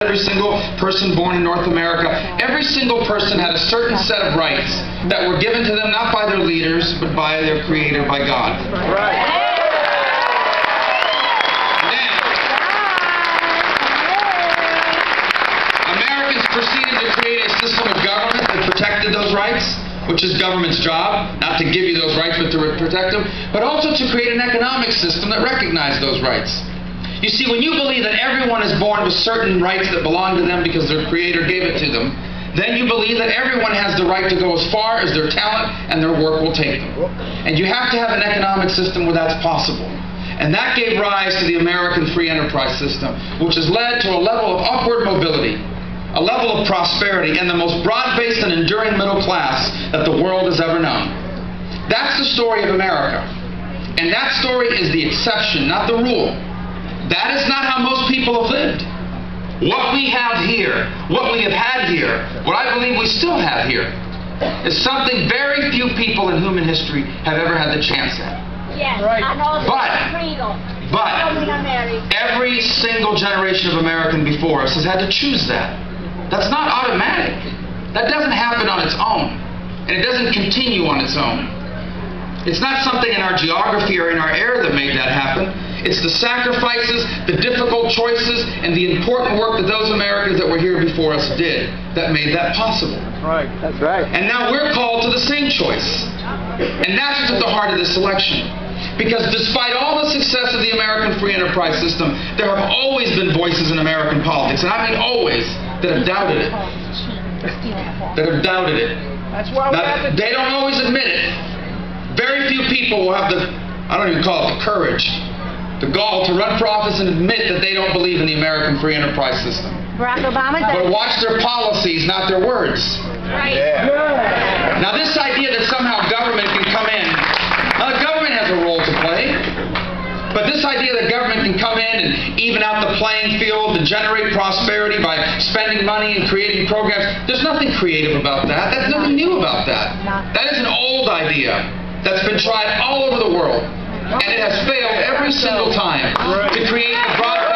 Every single person born in North America, every single person had a certain set of rights that were given to them not by their leaders, but by their Creator, by God. Right. Now, Americans proceeded to create a system of government that protected those rights, which is government's job, not to give you those rights, but to protect them, but also to create an economic system that recognized those rights. You see, when you believe that everyone is born with certain rights that belong to them because their Creator gave it to them, then you believe that everyone has the right to go as far as their talent and their work will take them. And you have to have an economic system where that's possible. And that gave rise to the American free enterprise system, which has led to a level of upward mobility, a level of prosperity, and the most broad-based and enduring middle class that the world has ever known. That's the story of America. And that story is the exception, not the rule. That is not how most people have lived. What we have here, what we have had here, what I believe we still have here, is something very few people in human history have ever had the chance at. Yes, right. But every single generation of American before us has had to choose that. That's not automatic. That doesn't happen on its own. And it doesn't continue on its own. It's not something in our geography or in our era that made that happen. It's the sacrifices, the difficult choices, and the important work that those Americans that were here before us did that made that possible. Right, that's right. And now we're called to the same choice. And that's what's at the heart of this election. Because despite all the success of the American free enterprise system, there have always been voices in American politics, and I mean always, that have doubted it. That have doubted it. That's why we have to... They don't always admit it. Very few people will have the, I don't even call it the courage, the gall to run for office and admit that they don't believe in the American free enterprise system. Barack Obama does. But watch their policies, not their words. Right. Yeah. Now this idea that somehow government can come in, now the government has a role to play, but this idea that government can come in and even out the playing field to generate prosperity by spending money and creating programs, there's nothing creative about that. There's nothing new about that. That is an old idea that's been tried all over the world. And it has failed every single time to create the broad